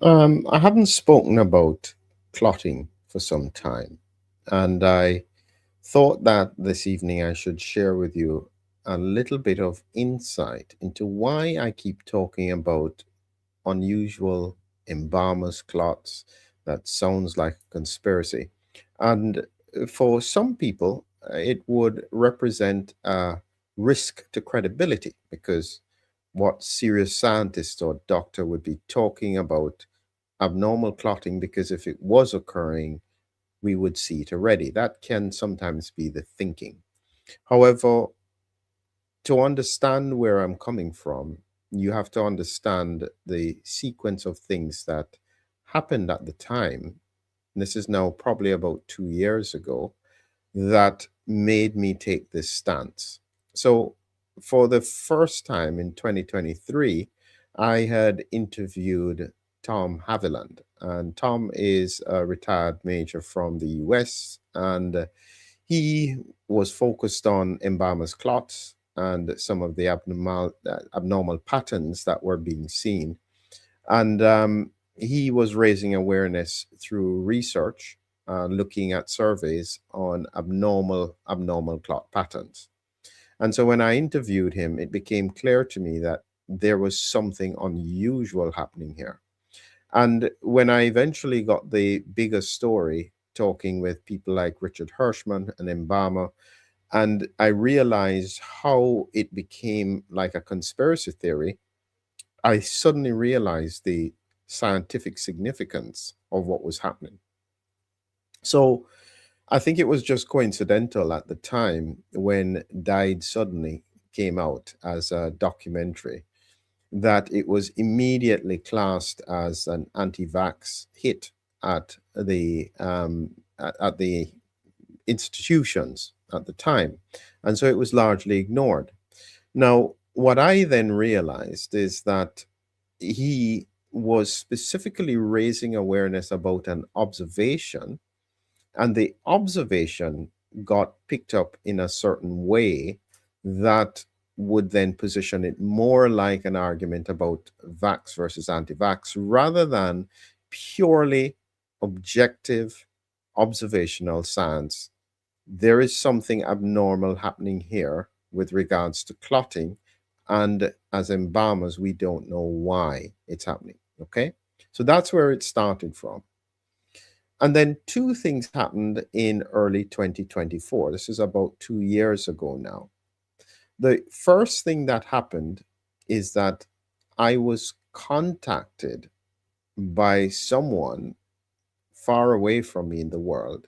I haven't spoken about clotting for some time, and I thought that this evening I should share with you a little bit of insight into why I keep talking about unusual embalmers clots that sounds like a conspiracy. And for some people, it would represent a risk to credibility because what serious scientist or doctor would be talking about abnormal clotting because if it was occurring, we would see it already. That can sometimes be the thinking. However, to understand where I'm coming from, you have to understand the sequence of things that happened at the time. This is now probably about 2 years ago that made me take this stance. So, for the first time in 2023, I had interviewed Tom Haviland, and Tom is a retired major from the US, and he was focused on embalmers clots and some of the abnormal patterns that were being seen. And he was raising awareness through research, looking at surveys on abnormal clot patterns. And so when I interviewed him, it became clear to me that there was something unusual happening here. And when I eventually got the bigger story, talking with people like Richard Hirschman and Embalmer, and I realized how it became like a conspiracy theory, I suddenly realized the scientific significance of what was happening. So I think it was just coincidental at the time when Died Suddenly came out as a documentary that it was immediately classed as an anti-vax hit at the institutions at the time, and so it was largely ignored. Now, what I then realized is that he was specifically raising awareness about an observation, and the observation got picked up in a certain way that would then position it more like an argument about vax versus anti vax rather than purely objective observational science. There is something abnormal happening here with regards to clotting, and as embalmers, we don't know why it's happening. Okay, so that's where it started from. And then two things happened in early 2024. This is about 2 years ago now. The first thing that happened is that I was contacted by someone far away from me in the world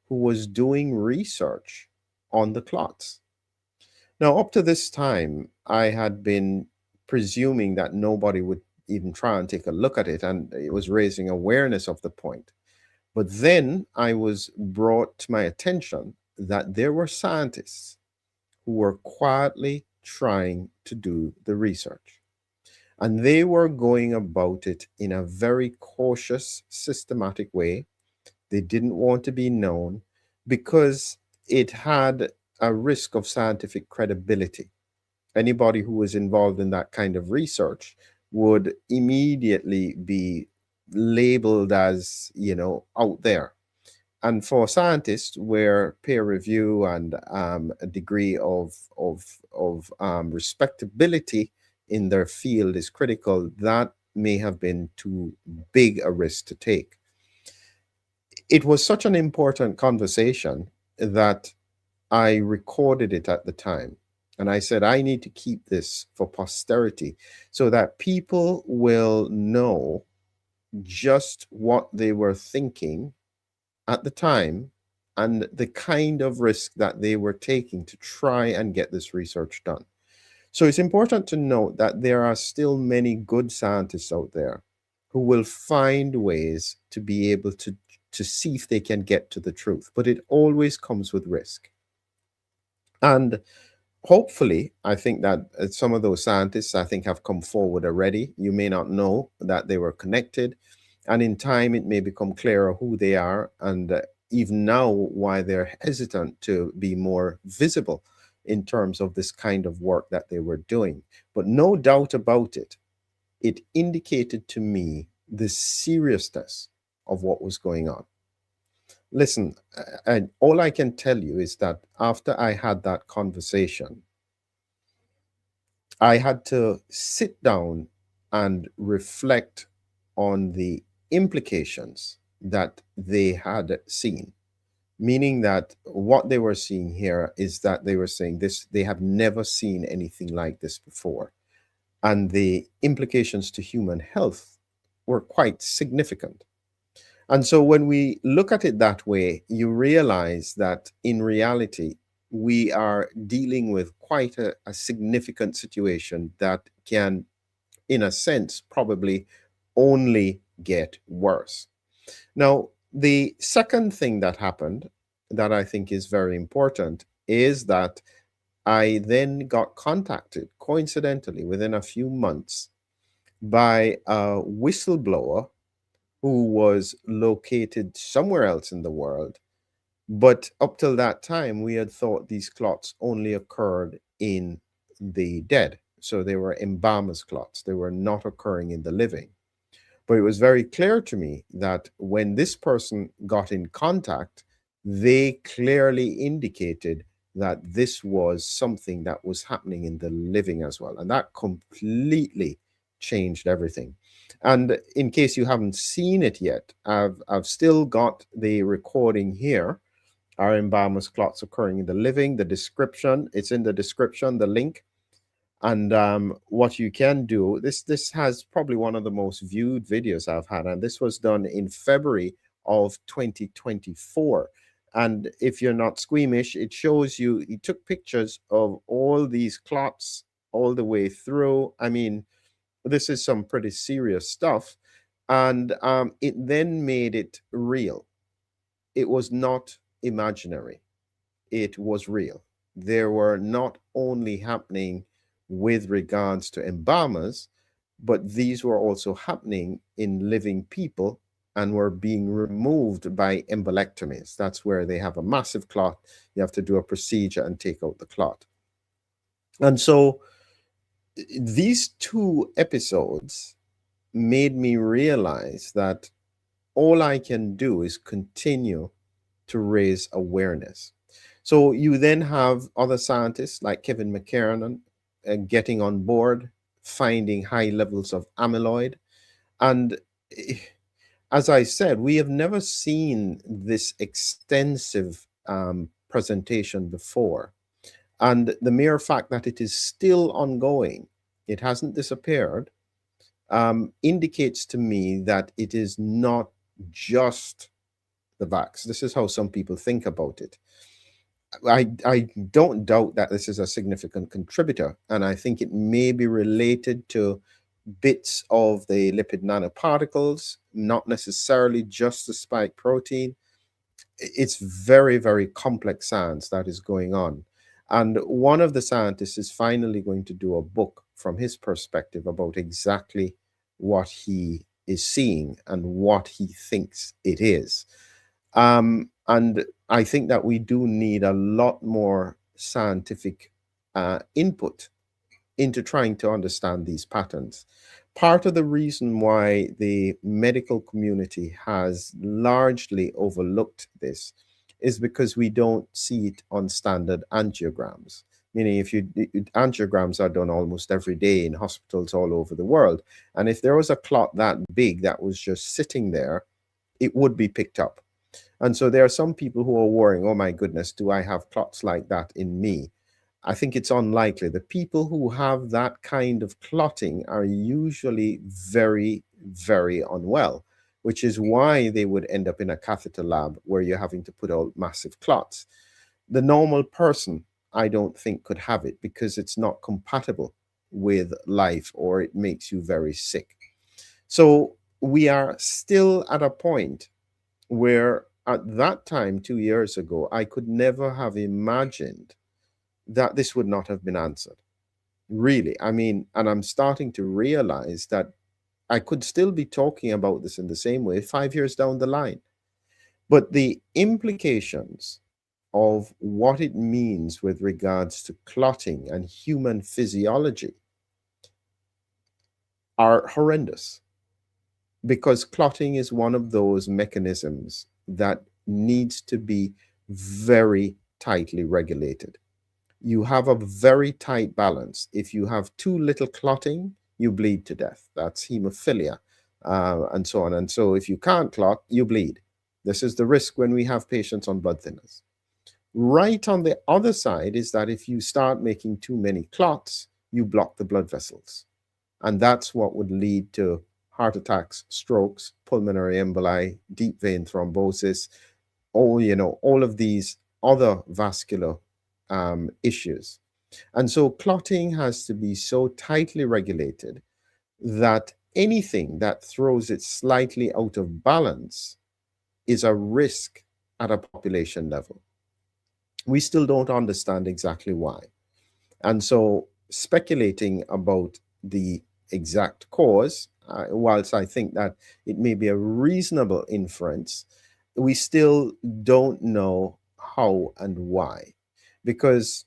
who was doing research on the clots. Now, up to this time, I had been presuming that nobody would even try and take a look at it, and it was raising awareness of the point. But then I was brought to my attention that there were scientists who were quietly trying to do the research. And they were going about it in a very cautious, systematic way. They didn't want to be known because it had a risk of scientific credibility. Anybody who was involved in that kind of research would immediately be labeled as, out there. And for scientists, where peer review and a degree of respectability in their field is critical, that may have been too big a risk to take. It was such an important conversation that I recorded it at the time. And I said, I need to keep this for posterity so that people will know just what they were thinking at the time and the kind of risk that they were taking to try and get this research done. So it's important to note that there are still many good scientists out there who will find ways to be able to see if they can get to the truth, but it always comes with risk. And hopefully, I think that some of those scientists, I think, have come forward already. You may not know that they were connected, and in time, it may become clearer who they are, and even now, why they're hesitant to be more visible in terms of this kind of work that they were doing. But no doubt about it, it indicated to me the seriousness of what was going on. Listen, and all I can tell you is that after I had that conversation, I had to sit down and reflect on the implications that they had seen. Meaning that what they were seeing here is that they were saying this, they have never seen anything like this before. And the implications to human health were quite significant. And so when we look at it that way, you realize that in reality, we are dealing with quite a significant situation that can, in a sense, probably only get worse. Now, the second thing that happened that I think is very important is that I then got contacted coincidentally within a few months by a whistleblower who was located somewhere else in the world. But up till that time, we had thought these clots only occurred in the dead. So they were embalmers clots, they were not occurring in the living. But it was very clear to me that when this person got in contact, they clearly indicated that this was something that was happening in the living as well. And that completely changed everything. And in case you haven't seen it yet, I've still got the recording here. Our embalmers clots occurring in the living, the description, it's in the description, the link. And what you can do, this has probably one of the most viewed videos I've had, and this was done in February of 2024. And if you're not squeamish, it shows you, he took pictures of all these clots all the way through. I mean, this is some pretty serious stuff. And it then made it real. It was not imaginary, it was real. There were not only happening with regards to embalmers, but these were also happening in living people and were being removed by embolectomies. That's where they have a massive clot. You have to do a procedure and take out the clot. And so these two episodes made me realize that all I can do is continue to raise awareness. So you then have other scientists like Kevin McKernan getting on board, finding high levels of amyloid. And as I said, we have never seen this extensive presentation before. And the mere fact that it is still ongoing, it hasn't disappeared, indicates to me that it is not just the vax. This is how some people think about it. I don't doubt that this is a significant contributor, and I think it may be related to bits of the lipid nanoparticles, not necessarily just the spike protein. It's very, very complex science that is going on. And one of the scientists is finally going to do a book from his perspective about exactly what he is seeing and what he thinks it is. And I think that we do need a lot more scientific input into trying to understand these patterns. Part of the reason why the medical community has largely overlooked this is because we don't see it on standard angiograms. Meaning, angiograms are done almost every day in hospitals all over the world. And if there was a clot that big that was just sitting there, it would be picked up. And so there are some people who are worrying, oh my goodness, do I have clots like that in me? I think it's unlikely. The people who have that kind of clotting are usually very, very unwell, which is why they would end up in a catheter lab where you're having to put out massive clots. The normal person, I don't think, could have it because it's not compatible with life, or it makes you very sick. So we are still at a point where at that time, 2 years ago, I could never have imagined that this would not have been answered. Really. I mean, and I'm starting to realize that I could still be talking about this in the same way 5 years down the line. But the implications of what it means with regards to clotting and human physiology are horrendous. because clotting is one of those mechanisms that needs to be very tightly regulated. You have a very tight balance. If you have too little clotting, you bleed to death. That's hemophilia, and so on. And so if you can't clot, you bleed. This is the risk when we have patients on blood thinners. Right on the other side is that if you start making too many clots, you block the blood vessels. And that's what would lead to heart attacks, strokes, pulmonary emboli, deep vein thrombosis, all of these other vascular issues. And so clotting has to be so tightly regulated that anything that throws it slightly out of balance is a risk at a population level. We still don't understand exactly why. And so speculating about the exact cause, whilst I think that it may be a reasonable inference, we still don't know how and why, because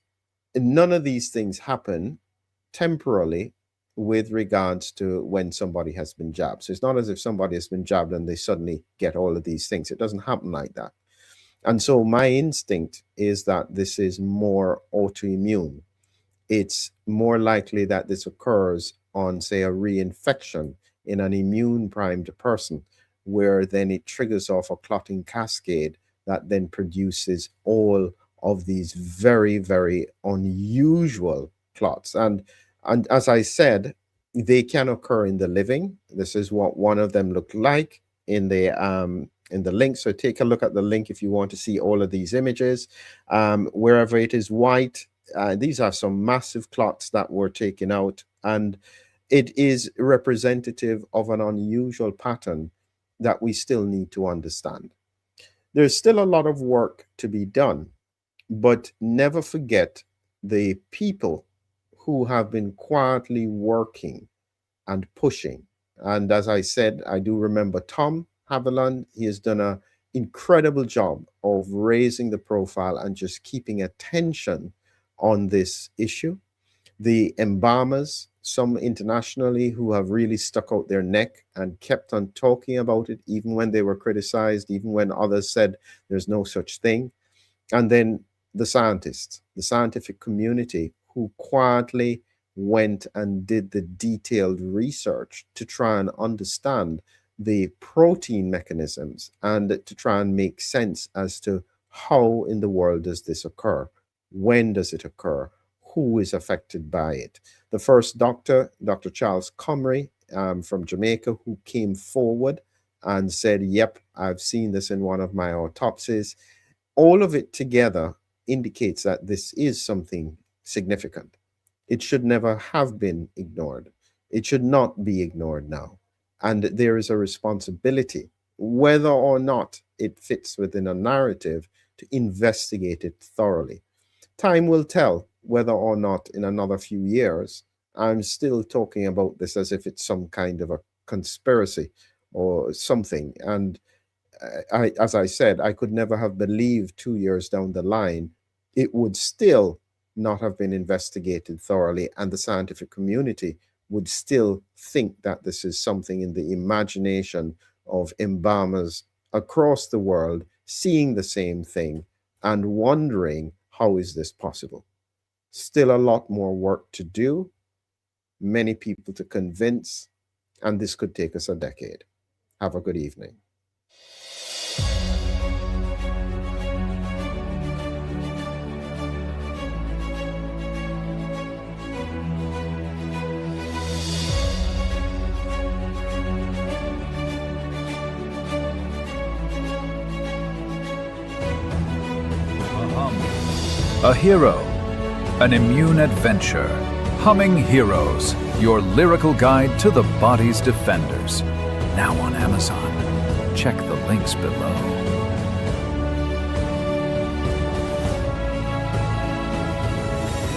none of these things happen temporarily with regards to when somebody has been jabbed. So it's not as if somebody has been jabbed and they suddenly get all of these things. It doesn't happen like that. And so my instinct is that this is more autoimmune. It's more likely that this occurs on, say, a reinfection in an immune-primed person, where then it triggers off a clotting cascade that then produces all of these very, very unusual clots. And as I said, they can occur in the living. This is what one of them looked like in the link. So take a look at the link if you want to see all of these images. Wherever it is white, these are some massive clots that were taken out, and it is representative of an unusual pattern that we still need to understand. There's still a lot of work to be done, but never forget the people who have been quietly working and pushing. And as I said, I do remember Tom Haviland. He has done an incredible job of raising the profile and just keeping attention on this issue. The Embalmers, some internationally, who have really stuck out their neck and kept on talking about it, even when they were criticized, even when others said there's no such thing. And then the scientists, the scientific community, who quietly went and did the detailed research to try and understand the protein mechanisms and to try and make sense as to how in the world does this occur? When does it occur? Who is affected by it? The first doctor, Dr. Charles Comrie from Jamaica, who came forward and said, yep, I've seen this in one of my autopsies. All of it together indicates that this is something significant. It should never have been ignored. It should not be ignored now. And there is a responsibility, whether or not it fits within a narrative, to investigate it thoroughly. Time will tell whether or not in another few years I'm still talking about this as if it's some kind of a conspiracy or something. And as I said, I could never have believed 2 years down the line it would still not have been investigated thoroughly, and the scientific community would still think that this is something in the imagination of embalmers across the world, seeing the same thing and wondering, how is this possible? Still a lot more work to do, many people to convince, and this could take us a decade. Have a good evening. A hero, an immune adventure, Humming Heroes, your lyrical guide to the body's defenders. Now on Amazon. Check the links below.